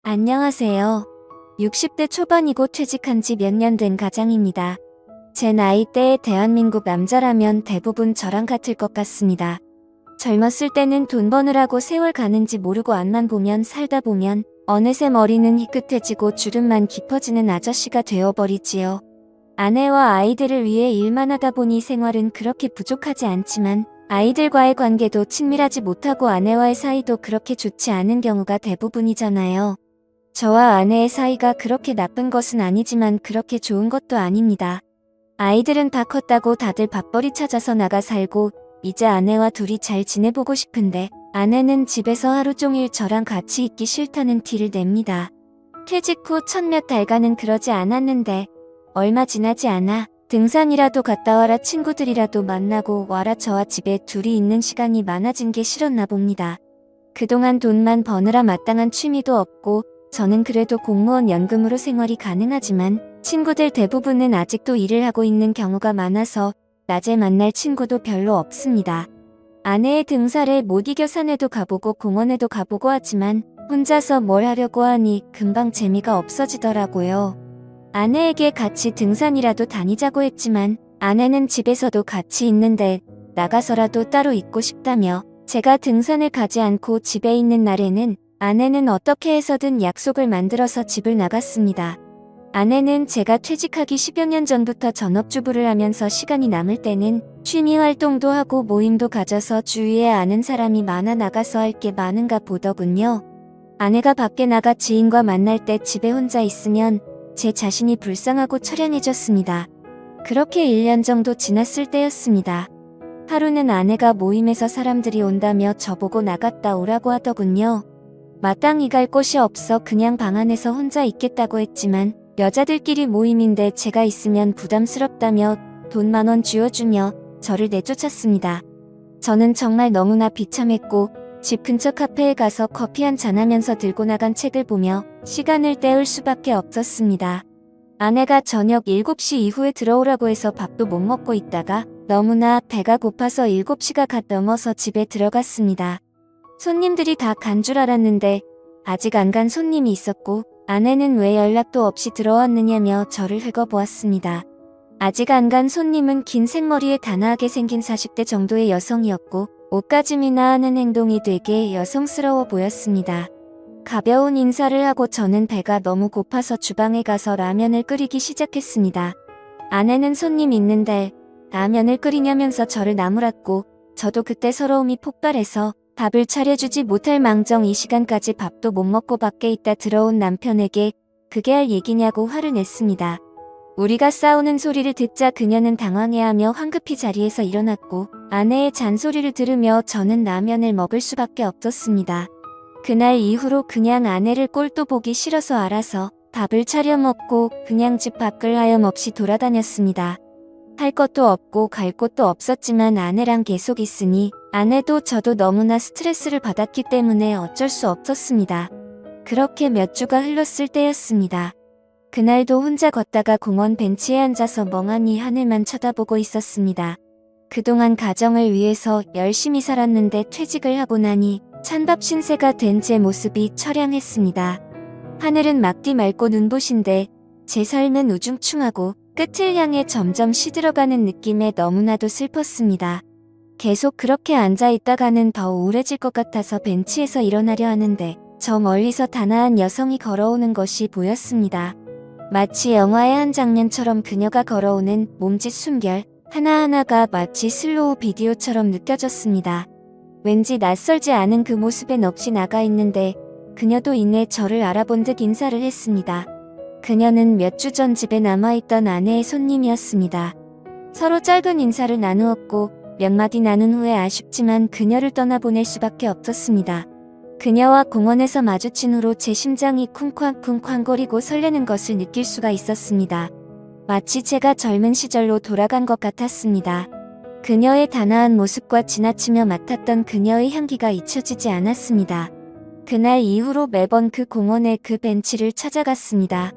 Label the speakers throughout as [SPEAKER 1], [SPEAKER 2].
[SPEAKER 1] 안녕하세요. 60대 초반이고 퇴직한 지 몇 년 된 가장입니다. 제 나이대의 대한민국 남자라면 대부분 저랑 같을 것 같습니다. 젊었을 때는 돈 버느라고 세월 가는지 모르고 앞만 보면 살다 보면 어느새 머리는 희끗해지고 주름만 깊어지는 아저씨가 되어버리지요. 아내와 아이들을 위해 일만 하다 보니 생활은 그렇게 부족하지 않지만 아이들과의 관계도 친밀하지 못하고 아내와의 사이도 그렇게 좋지 않은 경우가 대부분이잖아요. 저와 아내의 사이가 그렇게 나쁜 것은 아니지만 그렇게 좋은 것도 아닙니다. 아이들은 다 컸다고 다들 밥벌이 찾아서 나가 살고 이제 아내와 둘이 잘 지내보고 싶은데 아내는 집에서 하루 종일 저랑 같이 있기 싫다는 티를 냅니다. 퇴직 후 첫 몇 달간은 그러지 않았는데 얼마 지나지 않아 등산이라도 갔다 와라 친구들이라도 만나고 와라 저와 집에 둘이 있는 시간이 많아진 게 싫었나 봅니다. 그동안 돈만 버느라 마땅한 취미도 없고 저는 그래도 공무원 연금으로 생활이 가능하지만 친구들 대부분은 아직도 일을 하고 있는 경우가 많아서 낮에 만날 친구도 별로 없습니다. 아내의 등살에 못 이겨 산에도 가보고 공원에도 가보고 하지만 혼자서 뭘 하려고 하니 금방 재미가 없어지더라고요. 아내에게 같이 등산이라도 다니자고 했지만 아내는 집에서도 같이 있는데 나가서라도 따로 있고 싶다며 제가 등산을 가지 않고 집에 있는 날에는 아내는 어떻게 해서든 약속을 만들어서 집을 나갔습니다. 아내는 제가 퇴직하기 10여 년 전부터 전업주부를 하면서 시간이 남을 때는 취미 활동도 하고 모임도 가져서 주위에 아는 사람이 많아 나가서 할 게 많은가 보더군요. 아내가 밖에 나가 지인과 만날 때 집에 혼자 있으면 제 자신이 불쌍하고 처량해졌습니다. 그렇게 1년 정도 지났을 때였습니다. 하루는 아내가 모임에서 사람들이 온다며 저보고 나갔다 오라고 하더군요. 마땅히 갈 곳이 없어 그냥 방 안에서 혼자 있겠다고 했지만 여자들끼리 모임인데 제가 있으면 부담스럽다며 돈 10,000원 쥐어주며 저를 내쫓았습니다. 저는 정말 너무나 비참했고 집 근처 카페에 가서 커피 한잔 하면서 들고 나간 책을 보며 시간을 때울 수밖에 없었습니다. 아내가 저녁 7시 이후에 들어오라고 해서 밥도 못 먹고 있다가 너무나 배가 고파서 7시가 갓 넘어서 집에 들어갔습니다. 손님들이 다 간 줄 알았는데 아직 안 간 손님이 있었고 아내는 왜 연락도 없이 들어왔느냐며 저를 긁어보았습니다. 아직 안 간 손님은 긴 생머리에 단아하게 생긴 40대 정도의 여성이었고 옷가짐이나 하는 행동이 되게 여성스러워 보였습니다. 가벼운 인사를 하고 저는 배가 너무 고파서 주방에 가서 라면을 끓이기 시작했습니다. 아내는 손님 있는데 라면을 끓이냐면서 저를 나무랐고 저도 그때 서러움이 폭발해서 밥을 차려주지 못할 망정 이 시간까지 밥도 못 먹고 밖에 있다 들어온 남편에게 그게 할 얘기냐고 화를 냈습니다. 우리가 싸우는 소리를 듣자 그녀는 당황해하며 황급히 자리에서 일어났고 아내의 잔소리를 들으며 저는 라면을 먹을 수밖에 없었습니다. 그날 이후로 그냥 아내를 꼴도 보기 싫어서 알아서 밥을 차려 먹고 그냥 집 밖을 하염없이 돌아다녔습니다. 할 것도 없고 갈 곳도 없었지만 아내랑 계속 있으니 아내도 저도 너무나 스트레스를 받았기 때문에 어쩔 수 없었습니다. 그렇게 몇 주가 흘렀을 때였습니다. 그날도 혼자 걷다가 공원 벤치에 앉아서 멍하니 하늘만 쳐다보고 있었습니다. 그동안 가정을 위해서 열심히 살았는데 퇴직을 하고 나니 찬밥 신세가 된 제 모습이 처량했습니다. 하늘은 막디 맑고 눈부신데 제 삶은 우중충하고 끝을 향해 점점 시들어가는 느낌에 너무나도 슬펐습니다. 계속 그렇게 앉아있다가는 더 우울해질 것 같아서 벤치에서 일어나려 하는데 저 멀리서 단아한 여성이 걸어오는 것이 보였습니다. 마치 영화의 한 장면처럼 그녀가 걸어오는 몸짓 숨결 하나하나가 마치 슬로우 비디오처럼 느껴졌습니다. 왠지 낯설지 않은 그 모습에 넋이 나가 있는데 그녀도 이내 저를 알아본 듯 인사를 했습니다. 그녀는 몇 주 전 집에 남아있던 아내의 손님이었습니다. 서로 짧은 인사를 나누었고 몇 마디 나눈 후에 아쉽지만 그녀를 떠나보낼 수밖에 없었습니다. 그녀와 공원에서 마주친 후로 제 심장이 쿵쾅쿵쾅거리고 설레는 것을 느낄 수가 있었습니다. 마치 제가 젊은 시절로 돌아간 것 같았습니다. 그녀의 단아한 모습과 지나치며 맡았던 그녀의 향기가 잊혀지지 않았습니다. 그날 이후로 매번 그 공원의 그 벤치를 찾아갔습니다.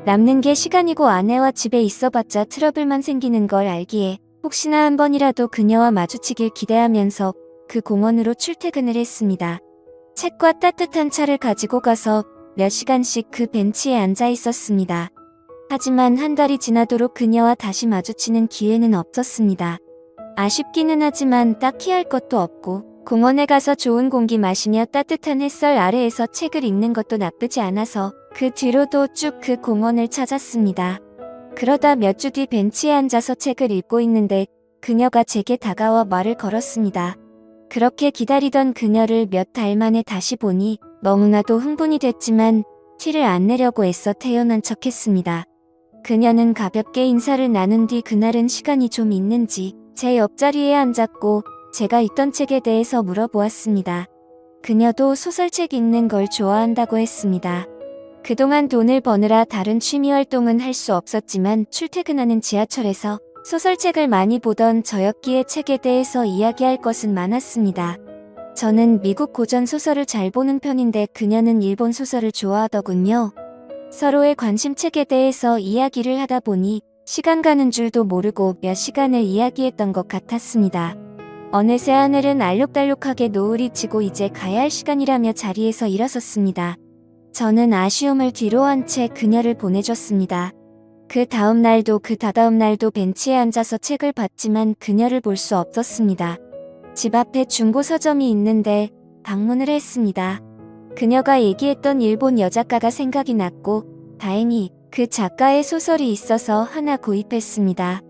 [SPEAKER 1] 남는 게 시간이고 아내와 집에 있어봤자 트러블만 생기는 걸 알기에 혹시나 한 번이라도 그녀와 마주치길 기대하면서 그 공원으로 출퇴근을 했습니다. 책과 따뜻한 차를 가지고 가서 몇 시간씩 그 벤치에 앉아 있었습니다. 하지만 한 달이 지나도록 그녀와 다시 마주치는 기회는 없었습니다. 아쉽기는 하지만 딱히 할 것도 없고 공원에 가서 좋은 공기 마시며 따뜻한 햇살 아래에서 책을 읽는 것도 나쁘지 않아서 그 뒤로도 쭉 그 공원을 찾았습니다. 그러다 몇 주 뒤 벤치에 앉아서 책을 읽고 있는데 그녀가 제게 다가와 말을 걸었습니다. 그렇게 기다리던 그녀를 몇 달 만에 다시 보니 너무나도 흥분이 됐지만 티를 안 내려고 애써 태연한 척했습니다. 그녀는 가볍게 인사를 나눈 뒤 그날은 시간이 좀 있는지 제 옆자리에 앉았고 제가 읽던 책에 대해서 물어보았습니다. 그녀도 소설책 읽는 걸 좋아한다고 했습니다. 그동안 돈을 버느라 다른 취미 활동은 할 수 없었지만 출퇴근하는 지하철에서 소설책을 많이 보던 저였기에 책에 대해서 이야기할 것은 많았습니다. 저는 미국 고전 소설을 잘 보는 편인데 그녀는 일본 소설을 좋아하더군요. 서로의 관심책에 대해서 이야기를 하다 보니 시간 가는 줄도 모르고 몇 시간을 이야기했던 것 같았습니다. 어느새 하늘은 알록달록하게 노을이 지고 이제 가야 할 시간이라며 자리에서 일어섰습니다. 저는 아쉬움을 뒤로한 채 그녀를 보내줬습니다. 그 다음 날도 그 다다음 날도 벤치에 앉아서 책을 봤지만 그녀를 볼 수 없었습니다. 집 앞에 중고 서점이 있는데 방문을 했습니다. 그녀가 얘기했던 일본 여작가가 생각이 났고 다행히 그 작가의 소설이 있어서 하나 구입했습니다.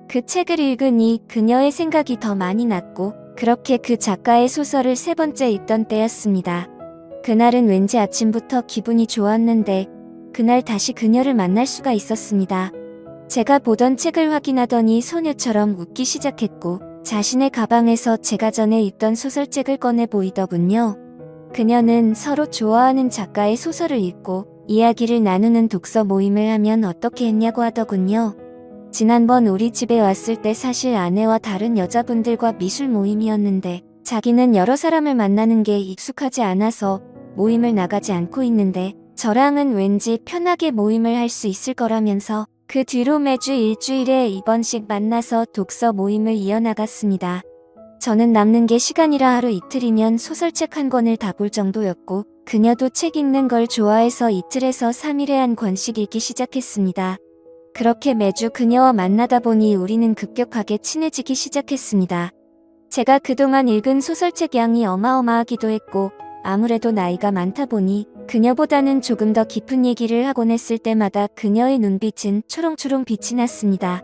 [SPEAKER 1] 그 책을 읽으니 그녀의 생각이 더 많이 났고 그렇게 그 작가의 소설을 3번째 읽던 때였습니다. 그날은 왠지 아침부터 기분이 좋았는데 그날 다시 그녀를 만날 수가 있었습니다. 제가 보던 책을 확인하더니 소녀처럼 웃기 시작했고 자신의 가방에서 제가 전에 읽던 소설책을 꺼내 보이더군요. 그녀는 서로 좋아하는 작가의 소설을 읽고 이야기를 나누는 독서 모임을 하면 어떻게 했냐고 하더군요. 지난번 우리 집에 왔을 때 사실 아내와 다른 여자분들과 미술 모임이었는데 자기는 여러 사람을 만나는 게 익숙하지 않아서 모임을 나가지 않고 있는데 저랑은 왠지 편하게 모임을 할 수 있을 거라면서 그 뒤로 매주 일주일에 2번씩 만나서 독서 모임을 이어나갔습니다. 저는 남는 게 시간이라 하루 이틀이면 소설책 한 권을 다 볼 정도였고 그녀도 책 읽는 걸 좋아해서 이틀에서 3일에 한 권씩 읽기 시작했습니다. 그렇게 매주 그녀와 만나다 보니 우리는 급격하게 친해지기 시작했습니다. 제가 그동안 읽은 소설책 양이 어마어마하기도 했고 아무래도 나이가 많다 보니 그녀보다는 조금 더 깊은 얘기를 하곤 했을 때마다 그녀의 눈빛은 초롱초롱 빛이 났습니다.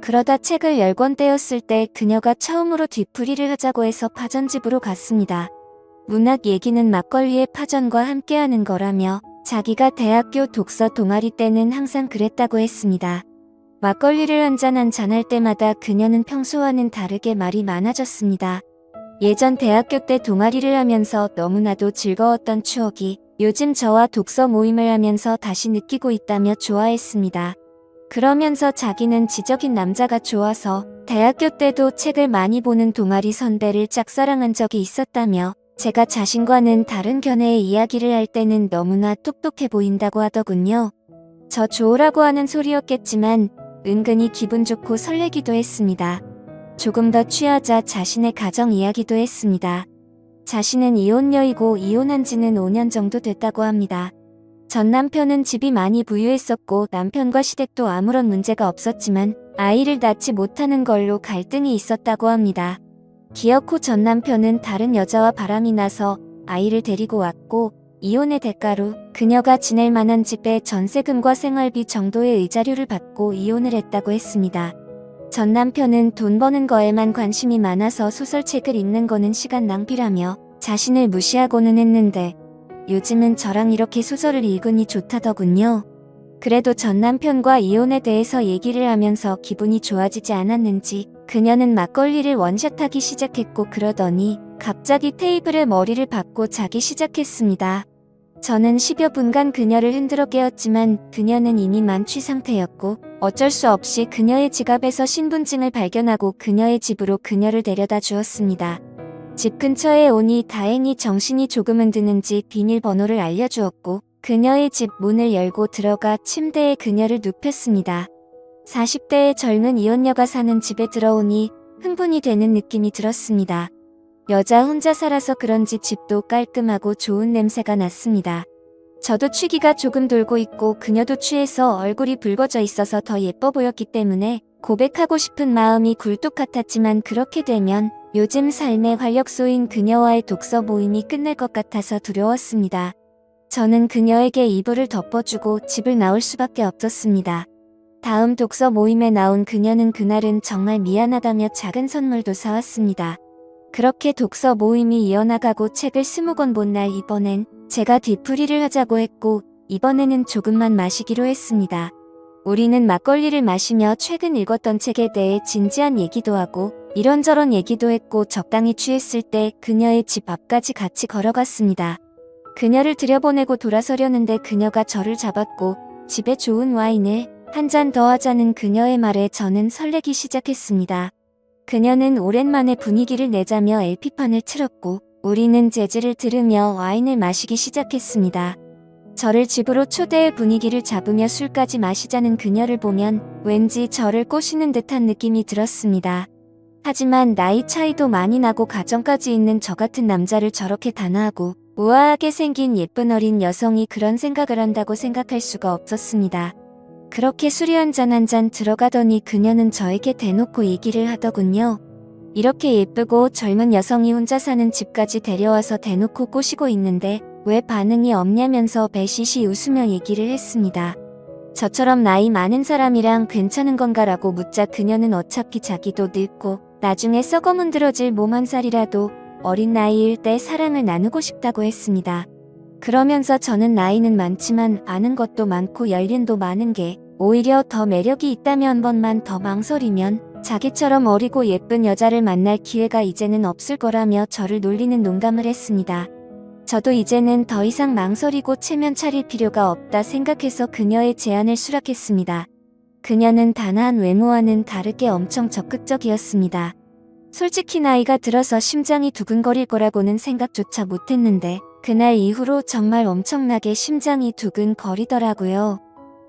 [SPEAKER 1] 그러다 책을 10권 떼었을 때 그녀가 처음으로 뒤풀이를 하자고 해서 파전집으로 갔습니다. 문학 얘기는 막걸리의 파전과 함께하는 거라며 자기가 대학교 독서 동아리 때는 항상 그랬다고 했습니다. 막걸리를 한잔할 때마다 그녀는 평소와는 다르게 말이 많아졌습니다. 예전 대학교 때 동아리를 하면서 너무나도 즐거웠던 추억이 요즘 저와 독서 모임을 하면서 다시 느끼고 있다며 좋아했습니다. 그러면서 자기는 지적인 남자가 좋아서 대학교 때도 책을 많이 보는 동아리 선배를 짝사랑한 적이 있었다며 제가 자신과는 다른 견해의 이야기를 할 때는 너무나 똑똑해 보인다고 하더군요. 저 좋으라고 하는 소리였겠지만 은근히 기분 좋고 설레기도 했습니다. 조금 더 취하자 자신의 가정 이야기도 했습니다. 자신은 이혼녀이고 이혼한 지는 5년 정도 됐다고 합니다. 전 남편은 집이 많이 부유했었고 남편과 시댁도 아무런 문제가 없었지만 아이를 낳지 못하는 걸로 갈등이 있었다고 합니다. 기억 후 전 남편은 다른 여자와 바람이 나서 아이를 데리고 왔고 이혼의 대가로 그녀가 지낼 만한 집에 전세금과 생활비 정도의 의자료를 받고 이혼을 했다고 했습니다. 전 남편은 돈 버는 거에만 관심이 많아서 소설책을 읽는 거는 시간 낭비라며 자신을 무시하고는 했는데 요즘은 저랑 이렇게 소설을 읽으니 좋다더군요. 그래도 전 남편과 이혼에 대해서 얘기를 하면서 기분이 좋아지지 않았는지 그녀는 막걸리를 원샷하기 시작했고 그러더니 갑자기 테이블에 머리를 박고 자기 시작했습니다. 저는 10여 분간 그녀를 흔들어 깨웠지만 그녀는 이미 만취 상태였고 어쩔 수 없이 그녀의 지갑에서 신분증을 발견하고 그녀의 집으로 그녀를 데려다 주었습니다. 집 근처에 오니 다행히 정신이 조금은 드는지 비밀번호를 알려주었고 그녀의 집 문을 열고 들어가 침대에 그녀를 눕혔습니다. 40대의 젊은 이혼녀가 사는 집에 들어오니 흥분이 되는 느낌이 들었습니다. 여자 혼자 살아서 그런지 집도 깔끔하고 좋은 냄새가 났습니다. 저도 취기가 조금 돌고 있고 그녀도 취해서 얼굴이 붉어져 있어서 더 예뻐 보였기 때문에 고백하고 싶은 마음이 굴뚝 같았지만 그렇게 되면 요즘 삶의 활력소인 그녀와의 독서 모임이 끝날 것 같아서 두려웠습니다. 저는 그녀에게 이불을 덮어주고 집을 나올 수밖에 없었습니다. 다음 독서 모임에 나온 그녀는 그날은 정말 미안하다며 작은 선물도 사왔습니다. 그렇게 독서 모임이 이어나가고 책을 20권 본 날 이번엔 제가 뒤풀이를 하자고 했고 이번에는 조금만 마시기로 했습니다. 우리는 막걸리를 마시며 최근 읽었던 책에 대해 진지한 얘기도 하고 이런저런 얘기도 했고 적당히 취했을 때 그녀의 집 앞까지 같이 걸어갔습니다. 그녀를 들여보내고 돌아서려는데 그녀가 저를 잡았고 집에 좋은 와인을 한 잔 더 하자는 그녀의 말에 저는 설레기 시작했습니다. 그녀는 오랜만에 분위기를 내자며 LP판을 틀었고 우리는 재즈를 들으며 와인을 마시기 시작했습니다. 저를 집으로 초대해 분위기를 잡으며 술까지 마시자는 그녀를 보면 왠지 저를 꼬시는 듯한 느낌이 들었습니다. 하지만 나이 차이도 많이 나고 가정까지 있는 저 같은 남자를 저렇게 단아하고 우아하게 생긴 예쁜 어린 여성이 그런 생각을 한다고 생각할 수가 없었습니다. 그렇게 술이 한 잔 들어가더니 그녀는 저에게 대놓고 얘기를 하더군요. 이렇게 예쁘고 젊은 여성이 혼자 사는 집까지 데려와서 대놓고 꼬시고 있는데 왜 반응이 없냐면서 배시시 웃으며 얘기를 했습니다. 저처럼 나이 많은 사람이랑 괜찮은 건가라고 묻자 그녀는 어차피 자기도 늙고 나중에 썩어 문드러질 몸 한 살이라도 어린 나이일 때 사랑을 나누고 싶다고 했습니다. 그러면서 저는 나이는 많지만 아는 것도 많고 연륜도 많은 게 오히려 더 매력이 있다며 한 번만 더 망설이면 자기처럼 어리고 예쁜 여자를 만날 기회가 이제는 없을 거라며 저를 놀리는 농담을 했습니다. 저도 이제는 더 이상 망설이고 체면 차릴 필요가 없다 생각해서 그녀의 제안을 수락했습니다. 그녀는 단아한 외모와는 다르게 엄청 적극적이었습니다. 솔직히 나이가 들어서 심장이 두근거릴 거라고는 생각조차 못했는데 그날 이후로 정말 엄청나게 심장이 두근거리더라고요.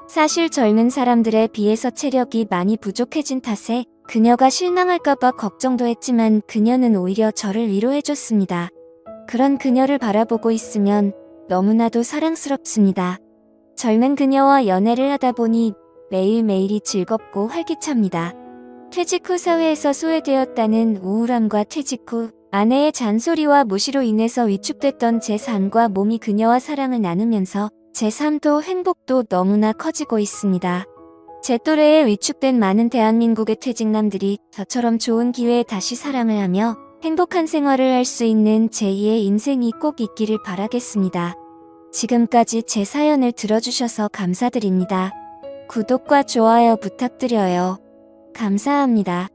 [SPEAKER 1] 사실 젊은 사람들에 비해서 체력이 많이 부족해진 탓에 그녀가 실망할까봐 걱정도 했지만 그녀는 오히려 저를 위로해줬습니다. 그런 그녀를 바라보고 있으면 너무나도 사랑스럽습니다. 젊은 그녀와 연애를 하다 보니 매일매일이 즐겁고 활기찹니다. 퇴직 후 사회에서 소외되었다는 우울함과 퇴직 후 아내의 잔소리와 무시로 인해서 위축됐던 제 삶과 몸이 그녀와 사랑을 나누면서 제 삶도 행복도 너무나 커지고 있습니다. 제 또래에 위축된 많은 대한민국의 퇴직남들이 저처럼 좋은 기회에 다시 사랑을 하며 행복한 생활을 할 수 있는 제2의 인생이 꼭 있기를 바라겠습니다. 지금까지 제 사연을 들어주셔서 감사드립니다. 구독과 좋아요 부탁드려요. 감사합니다.